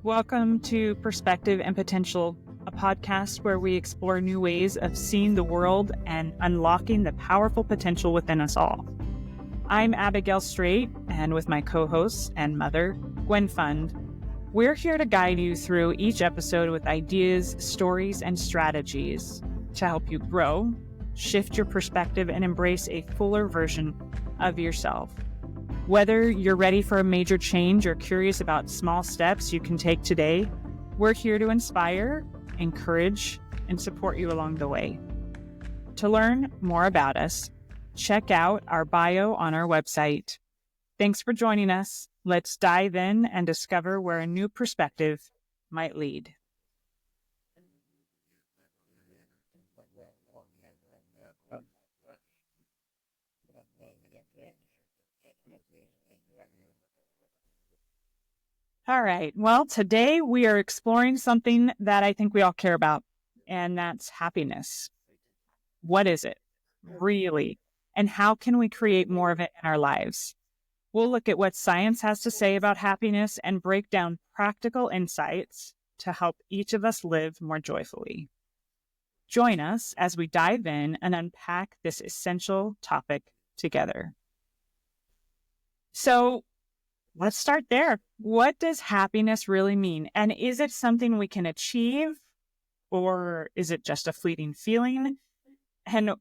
Welcome to Perspective and Potential, a podcast where we explore new ways of seeing the world and unlocking the powerful potential within us all. I'm Abigail Straight, and with my co-host and mother, Gwen Fund, we're here to guide you through each episode with ideas, stories, and strategies to help you grow, shift your perspective, and embrace a fuller version of yourself. Whether you're ready for a major change or curious about small steps you can take today, we're here to inspire, encourage, and support you along the way. To learn more about us, check out our bio on our website. Thanks for joining us. Let's dive in and discover where a new perspective might lead. All right. Well, today we are exploring something that I think we all care about, and that's happiness. What is it, really? And how can we create more of it in our lives? We'll look at what science has to say about happiness and break down practical insights to help each of us live more joyfully. Join us as we dive in and unpack this essential topic together. So, let's start there. What does happiness really mean? And is it something we can achieve, or is it just a fleeting feeling? And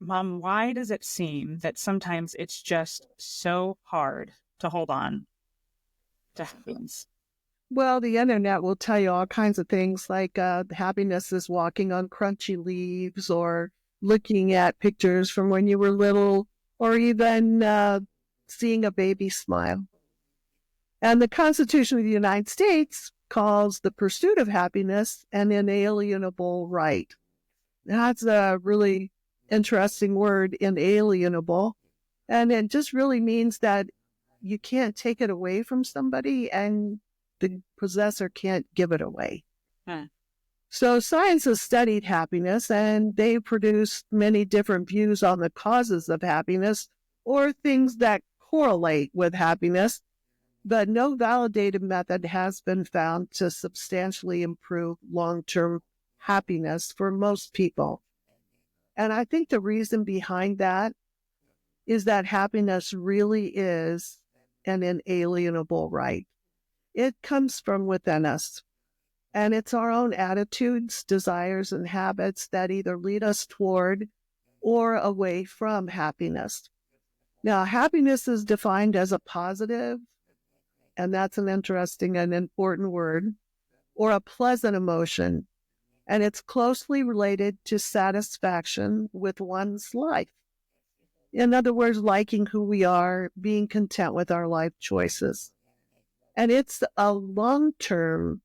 Mom, why does it seem that sometimes it's just so hard to hold on to happiness? Well, the internet will tell you all kinds of things like happiness is walking on crunchy leaves, or looking at pictures from when you were little, or even seeing a baby smile. And the Constitution of the United States calls the pursuit of happiness an inalienable right. That's a really interesting word, inalienable. And it just really means that you can't take it away from somebody, and the possessor can't give it away. So science has studied happiness, and they produced many different views on the causes of happiness or things that correlate with happiness. But no validated method has been found to substantially improve long-term happiness for most people. And I think the reason behind that is that happiness really is an inalienable right. It comes from within us. And it's our own attitudes, desires, and habits that either lead us toward or away from happiness. Now, happiness is defined as a positive, and that's an interesting and important word, or a pleasant emotion, and it's closely related to satisfaction with one's life. In other words, liking who we are, being content with our life choices. And it's a long-term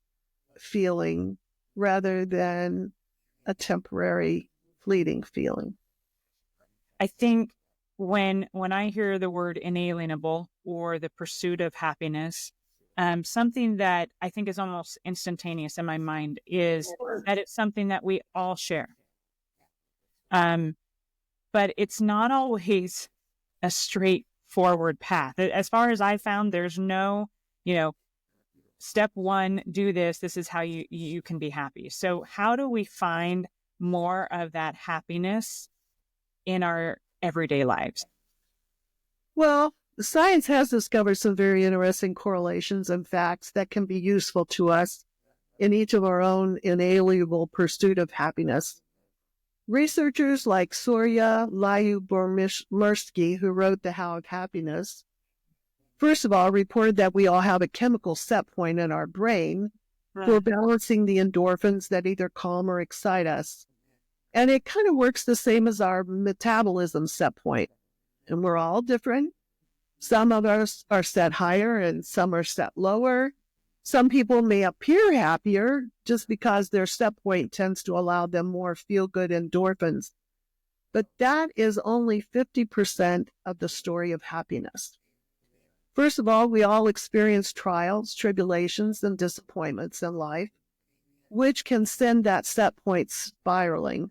feeling rather than a temporary, fleeting feeling. I think when I hear the word inalienable or the pursuit of happiness, something that I think is almost instantaneous in my mind is that it's something that we all share. But it's not always a straightforward path. As far as I found, there's no, step one, do this. This is how you can be happy. So how do we find more of that happiness in our everyday lives? Well, science has discovered some very interesting correlations and facts that can be useful to us in each of our own inalienable pursuit of happiness. Researchers like Surya Lyubomirsky, who wrote The How of Happiness, first of all, reported that we all have a chemical set point in our brain for balancing the endorphins that either calm or excite us. And it kind of works the same as our metabolism set point. And we're all different. Some of us are set higher and some are set lower. Some people may appear happier just because their set point tends to allow them more feel-good endorphins. But that is only 50% of the story of happiness. First of all, we all experience trials, tribulations, and disappointments in life, which can send that set point spiraling.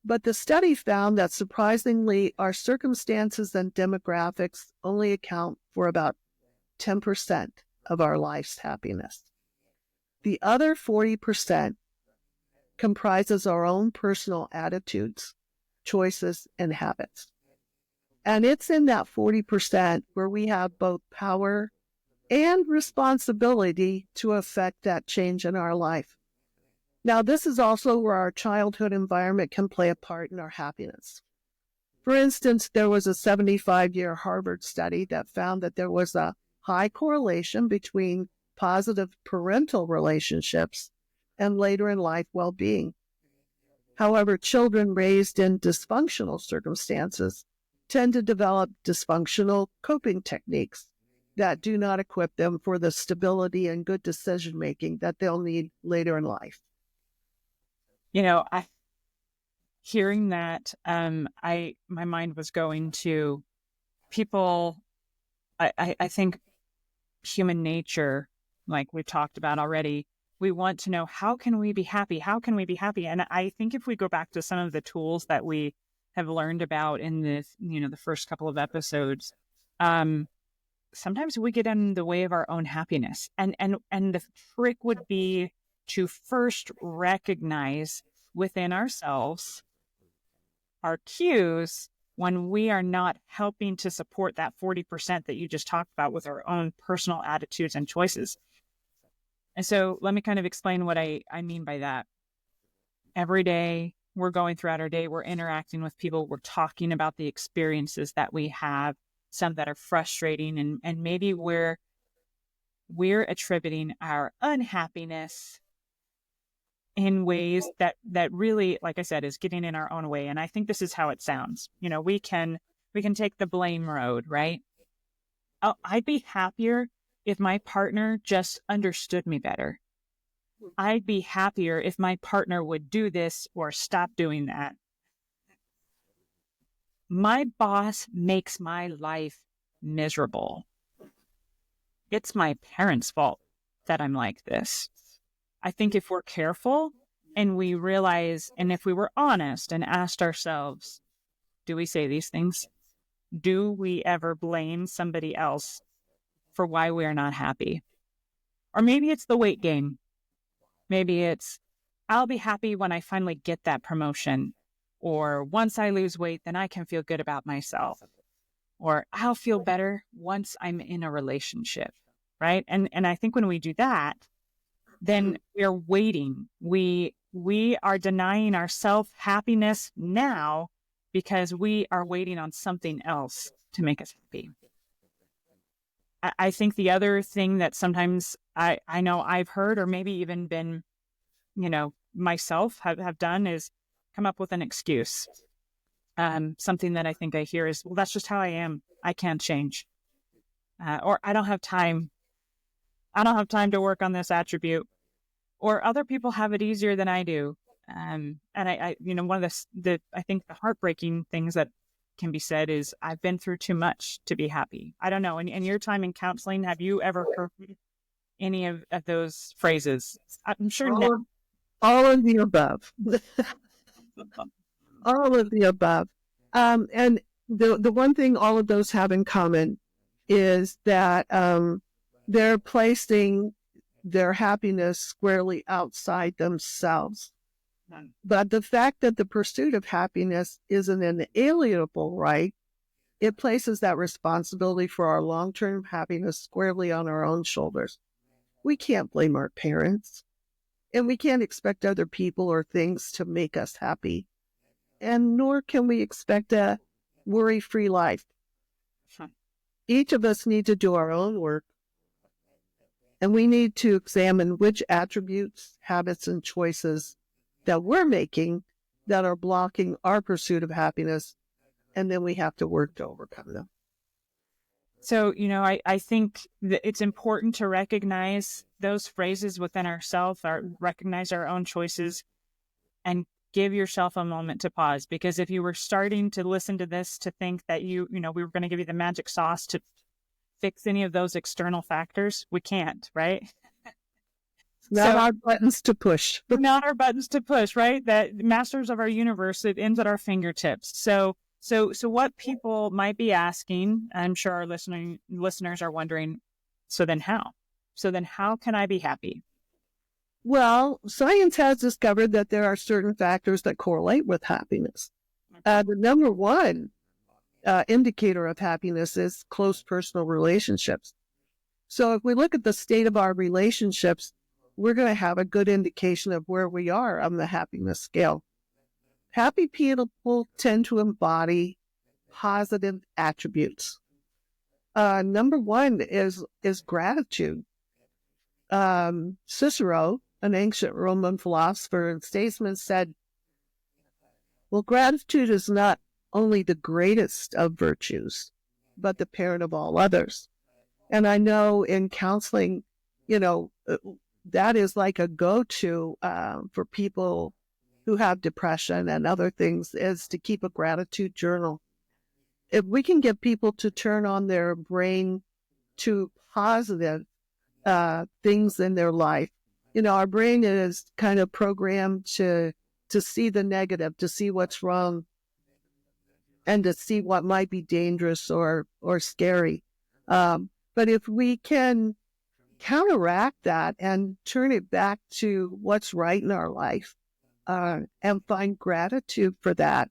But the study found that surprisingly, our circumstances and demographics only account for about 10% of our life's happiness. The other 40% comprises our own personal attitudes, choices, and habits. And it's in that 40% where we have both power and responsibility to affect that change in our life. Now, this is also where our childhood environment can play a part in our happiness. For instance, there was a 75-year Harvard study that found that there was a high correlation between positive parental relationships and later in life well-being. However, children raised in dysfunctional circumstances tend to develop dysfunctional coping techniques that do not equip them for the stability and good decision-making that they'll need later in life. Hearing that, my mind was going to people. I think human nature, like we've talked about already, we want to know, how can we be happy? How can we be happy? And I think if we go back to some of the tools that we have learned about in this, the first couple of episodes, sometimes we get in the way of our own happiness. And the trick would be to first recognize within ourselves our cues when we are not helping to support that 40% that you just talked about with our own personal attitudes and choices. And so let me kind of explain what I mean by that. Every day we're going throughout our day, we're interacting with people, we're talking about the experiences that we have, some that are frustrating, and maybe we're attributing our unhappiness in ways that really, like I said, is getting in our own way. And I think this is how it sounds. We can take the blame road, right? I'd be happier if my partner just understood me better. I'd be happier if my partner would do this or stop doing that. My boss makes my life miserable. It's my parents' fault that I'm like this. I think if we're careful and we realize, and if we were honest and asked ourselves, do we say these things? Do we ever blame somebody else for why we are not happy? Or maybe it's the weight gain. Maybe it's, I'll be happy when I finally get that promotion. Or once I lose weight, then I can feel good about myself. Or I'll feel better once I'm in a relationship, right? And I think when we do that, then we're waiting. We are denying ourselves happiness now because we are waiting on something else to make us happy. I think the other thing that sometimes I know I've heard, or maybe even been, myself have done, is come up with an excuse. Something that I think I hear is, well, that's just how I am. I can't change. Or I don't have time. I don't have time to work on this attribute. Or other people have it easier than I do. And I one of I think the heartbreaking things that can be said is, I've been through too much to be happy. I don't know. In your time in counseling, have you ever heard any of those phrases? I'm sure all of the above. All of the above. And the one thing all of those have in common is that they're placing their happiness squarely outside themselves. But the fact that the pursuit of happiness is an inalienable right, it places that responsibility for our long-term happiness squarely on our own shoulders. We can't blame our parents, and we can't expect other people or things to make us happy, and nor can we expect a worry-free life. Each of us need to do our own work, and we need to examine which attributes, habits, and choices that we're making that are blocking our pursuit of happiness, and then we have to work to overcome them. So, I think that it's important to recognize those phrases within ourselves, recognize our own choices, and give yourself a moment to pause. Because if you were starting to listen to this to think that we were going to give you the magic sauce to fix any of those external factors, we can't, right? Not our buttons to push. Not our buttons to push, right? That masters of our universe, it ends at our fingertips. So what people might be asking, I'm sure our listeners are wondering, so then how? So then how can I be happy? Well, science has discovered that there are certain factors that correlate with happiness. The number one indicator of happiness is close personal relationships. So if we look at the state of our relationships, we're going to have a good indication of where we are on the happiness scale. Happy people tend to embody positive attributes. Number one is gratitude. Cicero, an ancient Roman philosopher and statesman, said, well, gratitude is not only the greatest of virtues, but the parent of all others. And I know in counseling, that is like a go-to for people who have depression and other things, is to keep a gratitude journal. If we can get people to turn on their brain to positive things in their life, our brain is kind of programmed to see the negative, to see what's wrong, and to see what might be dangerous or scary. But if we can counteract that and turn it back to what's right in our life and find gratitude for that,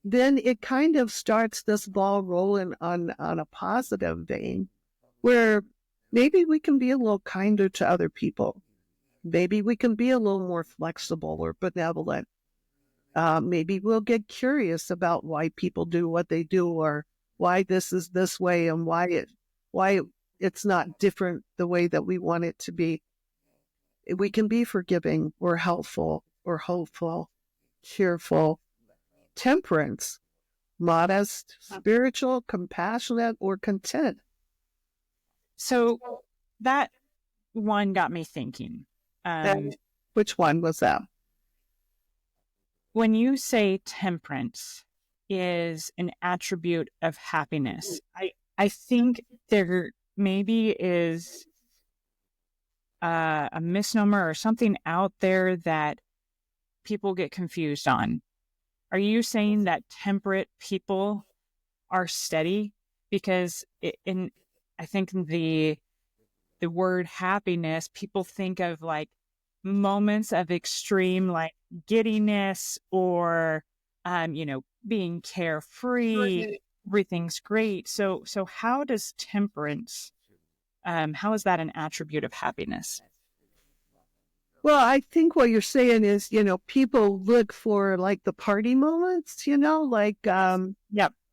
then it kind of starts this ball rolling on a positive vein where maybe we can be a little kinder to other people. Maybe we can be a little more flexible or benevolent. Maybe we'll get curious about why people do what they do, or why this is this way and why it's not different the way that we want it to be. We can be forgiving or helpful or hopeful, cheerful, temperance, modest, spiritual, compassionate, or content. So that one got me thinking. Which one was that? When you say temperance is an attribute of happiness, I think there maybe is a misnomer or something out there that people get confused on. Are you saying that temperate people are steady? Because I think the word happiness, people think of like moments of extreme like giddiness or being carefree, everything's great. So how does temperance, how is that an attribute of happiness? Well, I think what you're saying is, people look for like the party moments,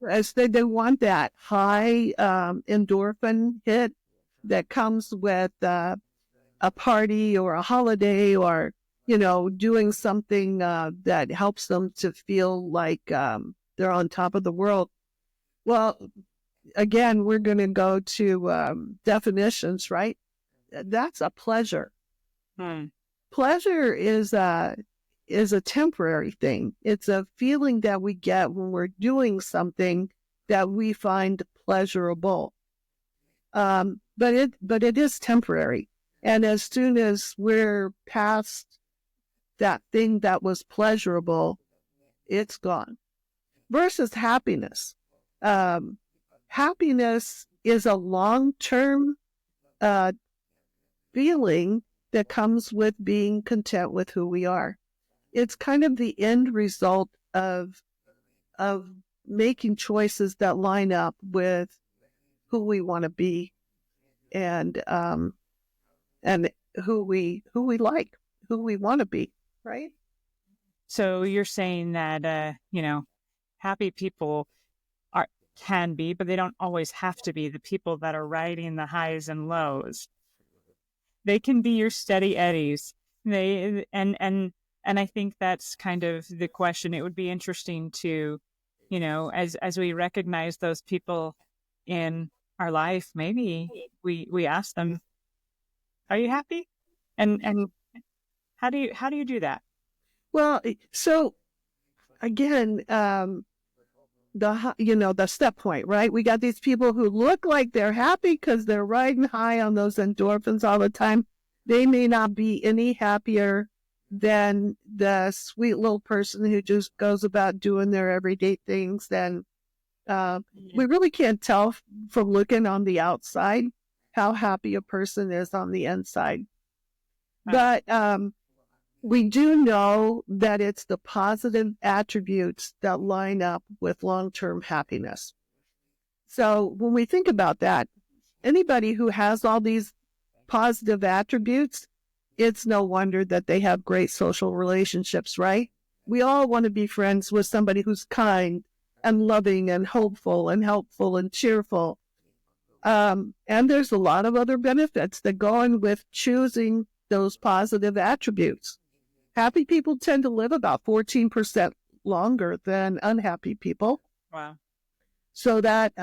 as they want that high endorphin hit that comes with a party or a holiday, or doing something that helps them to feel like they're on top of the world. Well, again, we're going to go to definitions, right? That's a pleasure. Pleasure is a temporary thing. It's a feeling that we get when we're doing something that we find pleasurable. But it is temporary. And as soon as we're past that thing that was pleasurable, it's gone. Versus happiness. Happiness is a long-term feeling that comes with being content with who we are. It's kind of the end result of making choices that line up with who we want to be and who we like, who we want to be, right? So you're saying that happy people can be, but they don't always have to be the people that are riding the highs and lows. They can be your steady eddies. And I think that's kind of the question. It would be interesting to, as we recognize those people in our life, maybe we ask them, "Are you happy?" And how do you do that? Well, so again, the step point, right? We got these people who look like they're happy because they're riding high on those endorphins all the time. They may not be any happier than the sweet little person who just goes about doing their everyday things. Then we really can't tell from looking on the outside how happy a person is on the inside. But we do know that it's the positive attributes that line up with long-term happiness. So when we think about that, anybody who has all these positive attributes, it's no wonder that they have great social relationships, right? We all want to be friends with somebody who's kind and loving and hopeful and helpful and cheerful. And there's a lot of other benefits that go in with choosing those positive attributes. Happy people tend to live about 14% longer than unhappy people. Wow. So that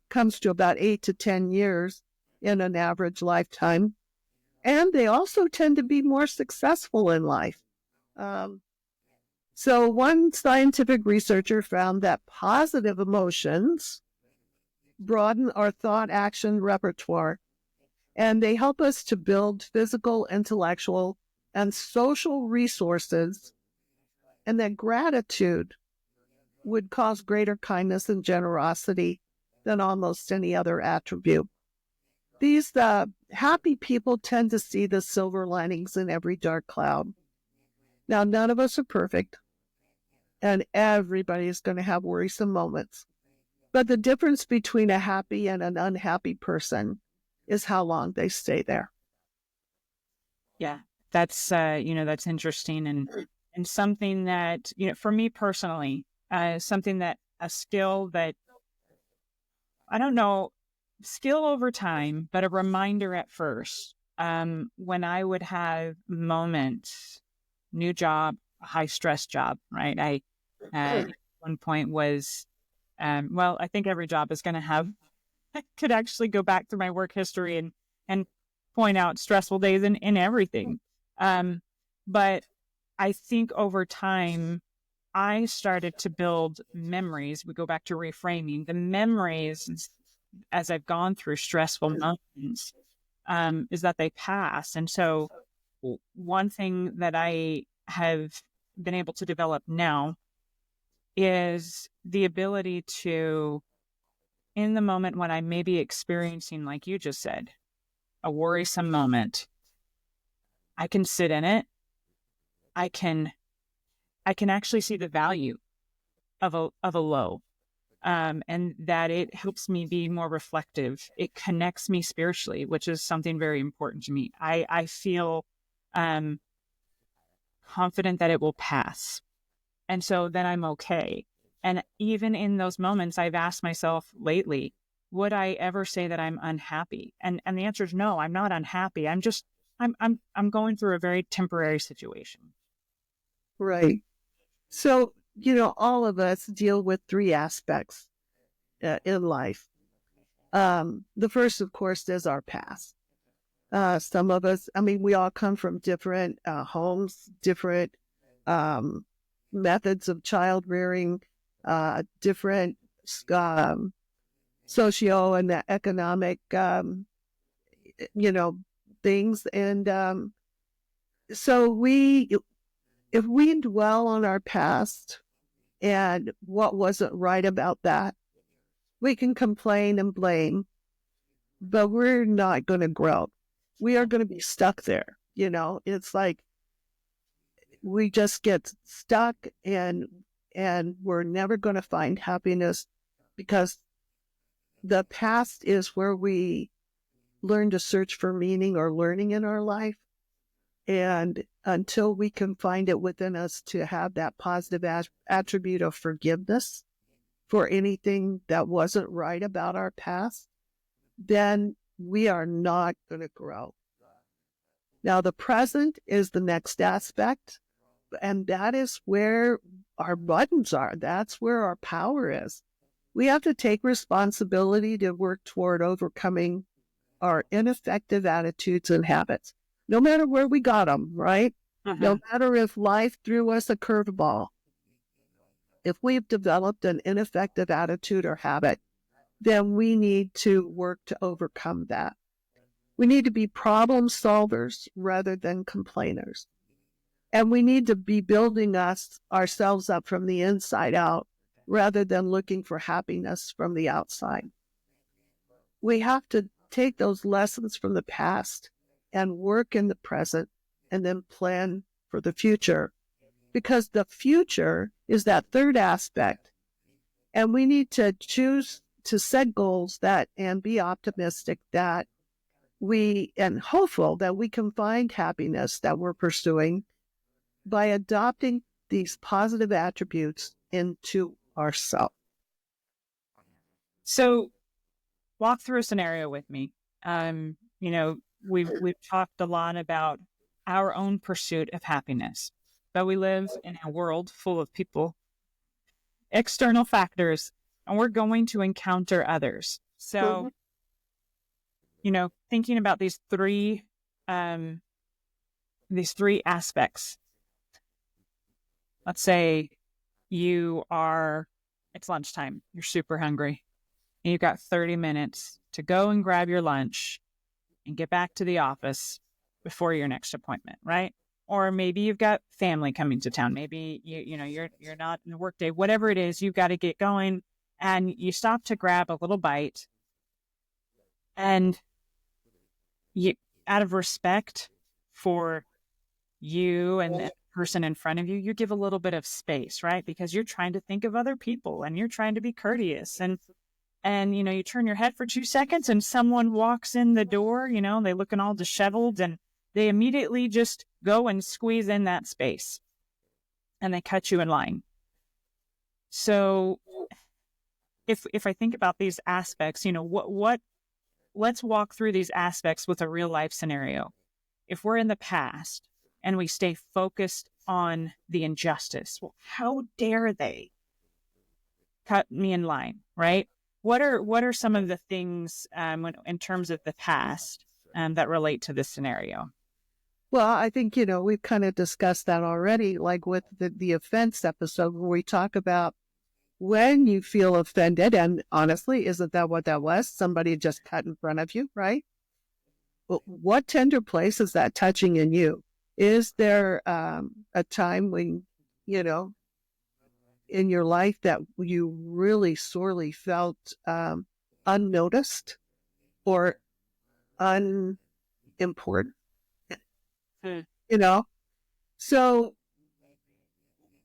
comes to about 8 to 10 years in an average lifetime. And they also tend to be more successful in life. So one scientific researcher found that positive emotions broaden our thought-action repertoire, and they help us to build physical, intellectual, and social resources, and that gratitude would cause greater kindness and generosity than almost any other attribute. These happy people tend to see the silver linings in every dark cloud. Now, none of us are perfect, and everybody is going to have worrisome moments. But the difference between a happy and an unhappy person is how long they stay there. Yeah, that's that's interesting, and something that for me personally, something that a skill that I don't know, skill over time, but a reminder at first. When I would have moments, new job, a high stress job, right? I at one point was, well, I think every job is going to have. I could actually go back through my work history and point out stressful days in everything. But I think over time, I started to build memories. We go back to reframing the memories as I've gone through stressful moments, is that they pass. And so one thing that I have been able to develop now is the ability to, in the moment when I may be experiencing, like you just said, a worrisome moment, I can sit in it. I can actually see the value of a low, and that it helps me be more reflective. It connects me spiritually, which is something very important to me. I feel confident that it will pass, and so then I'm okay. And even in those moments, I've asked myself lately, would I ever say that I'm unhappy? And the answer is no. I'm not unhappy. I'm going through a very temporary situation. Right. So, all of us deal with three aspects in life. The first, of course, is our past. Some of us, we all come from different homes, different methods of child rearing, different socio and economic, things. And so if we dwell on our past and what wasn't right about that, we can complain and blame, but we're not going to grow. We are going to be stuck there. It's like we just get stuck and we're never going to find happiness, because the past is where we learn to search for meaning or learning in our life. And until we can find it within us to have that positive attribute of forgiveness for anything that wasn't right about our past, then we are not going to grow. Now, the present is the next aspect, and that is where our buttons are. That's where our power is. We have to take responsibility to work toward overcoming our ineffective attitudes and habits, no matter where we got them, right? No matter if life threw us a curveball. If we've developed an ineffective attitude or habit, then we need to work to overcome that. We need to be problem solvers rather than complainers. And we need to be building ourselves up from the inside out rather than looking for happiness from the outside. We have to take those lessons from the past and work in the present and then plan for the future. Because the future is that third aspect. And we need to choose to set goals that and be optimistic that and hopeful that we can find happiness that we're pursuing by adopting these positive attributes into ourselves. So walk through a scenario with me. We've talked a lot about our own pursuit of happiness, but we live in a world full of people, external factors, and we're going to encounter others. So, thinking about these three aspects. Let's say it's lunchtime, you're super hungry, and you've got 30 minutes to go and grab your lunch and get back to the office before your next appointment, right? Or maybe you've got family coming to town. Maybe you're not in the workday. Whatever it is, you've got to get going, and you stop to grab a little bite, and you, out of respect for you and the person in front of you, you give a little bit of space, right? Because you're trying to think of other people and you're trying to be courteous, and you turn your head for 2 seconds and someone walks in the door, they looking all disheveled, and they immediately just go and squeeze in that space and they cut you in line. So if I think about these aspects, let's walk through these aspects with a real life scenario. If we're in the past and we stay focused on the injustice, well, how dare they cut me in line, right? What are some of the things in terms of the past that relate to this scenario? Well, I think, we've kind of discussed that already, like with the offense episode where we talk about when you feel offended, and honestly, isn't that what that was? Somebody just cut in front of you, right? Well, what tender place is that touching in you? Is there a time when, in your life that you really sorely felt unnoticed or unimportant? So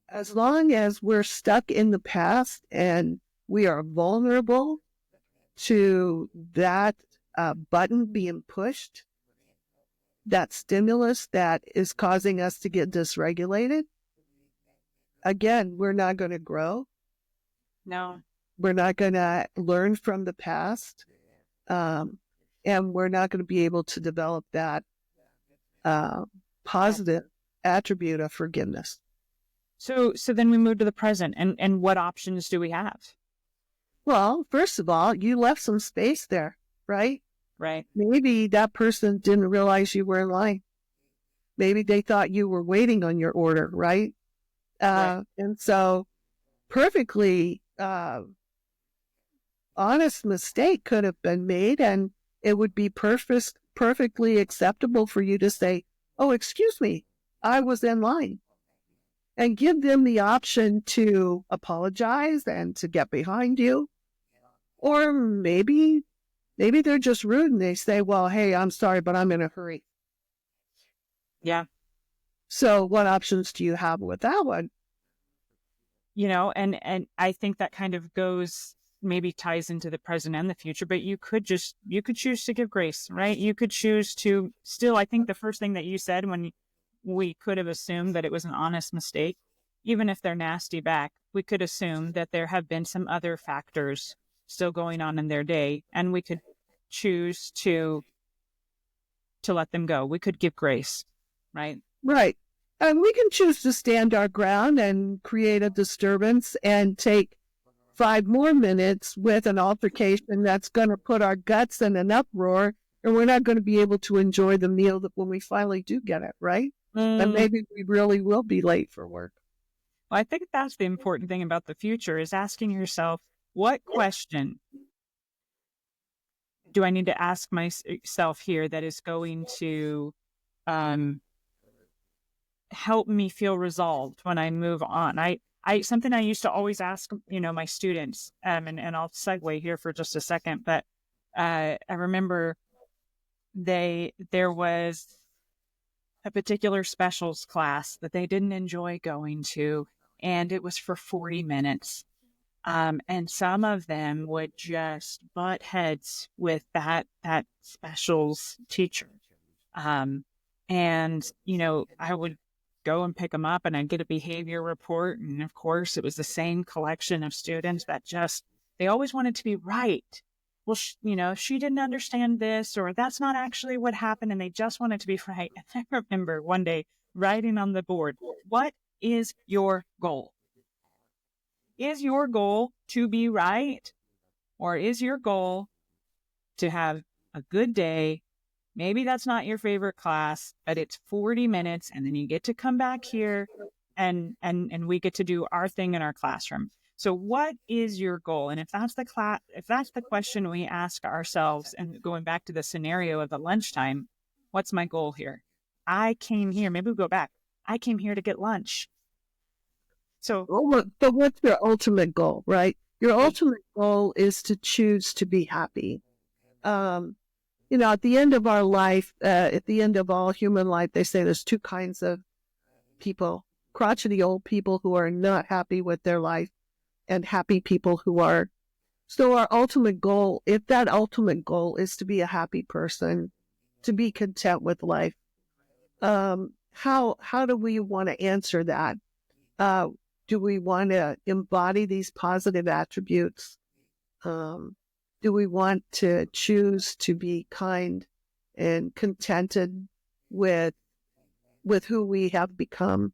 as long as we're stuck in the past and we are vulnerable to that button being pushed, that stimulus that is causing us to get dysregulated, again, we're not going to grow. No. We're not going to learn from the past. And we're not going to be able to develop that positive attribute of forgiveness. So then we move to the present, and what options do we have? Well, first of all, you left some space there, right? Right. Maybe that person didn't realize you were in line. Maybe they thought you were waiting on your order, right? Right. And so perfectly honest mistake could have been made, and it would be perfectly acceptable for you to say, "Oh, excuse me, I was in line." And give them the option to apologize and to get behind you. Or maybe they're just rude and they say, "Well, hey, I'm sorry, but I'm in a hurry." Yeah. So what options do you have with that one? And I think that kind of maybe ties into the present and the future, but you could choose to give grace, right? You could choose to still, I think the first thing that you said when we could have assumed that it was an honest mistake, even if they're nasty back, we could assume that there have been some other factors still going on in their day, and we could choose to let them go. We could give grace, right? Right. And we can choose to stand our ground and create a disturbance and take 5 more minutes with an altercation that's going to put our guts in an uproar, and we're not going to be able to enjoy the meal that when we finally do get it, right? And maybe we really will be late for work. Well, I think that's the important thing about the future is asking yourself, what question do I need to ask myself here that is going to help me feel resolved when I move on? Something I used to always ask, my students, and I'll segue here for just a second, but I remember there was a particular specials class that they didn't enjoy going to, and it was for 40 minutes. And some of them would just butt heads with that specials teacher. And, I would go and pick them up and I'd get a behavior report. And of course, it was the same collection of students that they always wanted to be right. Well, she didn't understand this, or that's not actually what happened. And they just wanted to be right. And I remember one day writing on the board, what is your goal? Is your goal to be right? Or is your goal to have a good day? Maybe that's not your favorite class, but it's 40 minutes and then you get to come back here and we get to do our thing in our classroom. So what is your goal? And if that's the question we ask ourselves, and going back to the scenario of the lunchtime, what's my goal here? I came here, maybe we go back. I came here to get lunch. So what's your ultimate goal, right? Your ultimate goal is to choose to be happy. At the end of our life, at the end of all human life, they say there's two kinds of people: crotchety old people who are not happy with their life, and happy people who are. So our ultimate goal, if that ultimate goal is to be a happy person, to be content with life, how do we want to answer that? Do we want to embody these positive attributes? Do we want to choose to be kind and contented with who we have become?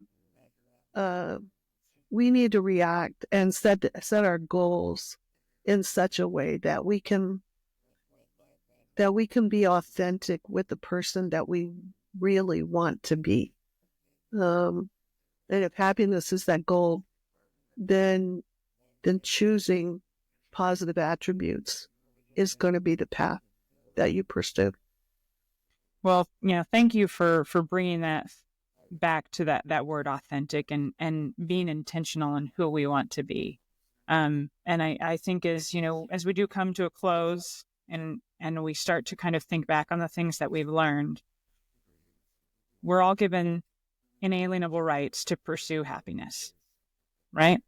We need to react and set our goals in such a way that we can be authentic with the person that we really want to be. And if happiness is that goal, then choosing positive attributes is going to be the path that you pursue. Well, thank you for bringing that back to that word authentic and being intentional in who we want to be. And I think as we do come to a close and we start to kind of think back on the things that we've learned, we're all given inalienable rights to pursue happiness, right?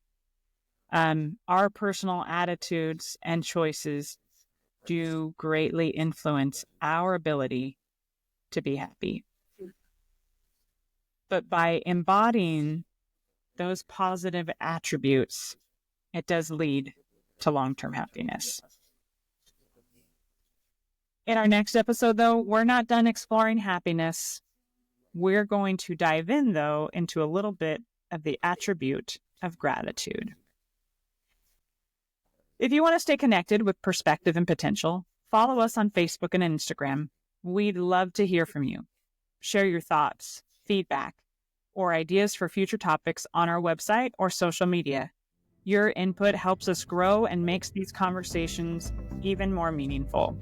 Our personal attitudes and choices do greatly influence our ability to be happy. But by embodying those positive attributes, it does lead to long-term happiness. In our next episode, though, we're not done exploring happiness. We're going to dive in, though, into a little bit of the attribute of gratitude. If you want to stay connected with Perspective and Potential, follow us on Facebook and Instagram. We'd love to hear from you. Share your thoughts, feedback, or ideas for future topics on our website or social media. Your input helps us grow and makes these conversations even more meaningful.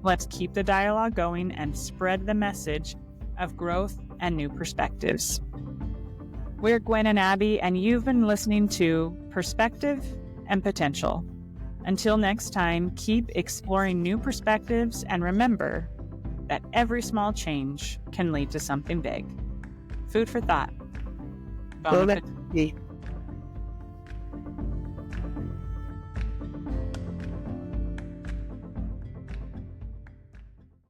Let's keep the dialogue going and spread the message of growth and new perspectives. We're Gwen and Abby, and you've been listening to Perspective and Potential. Until next time, keep exploring new perspectives and remember that every small change can lead to something big. Food for thought. Bon appetit.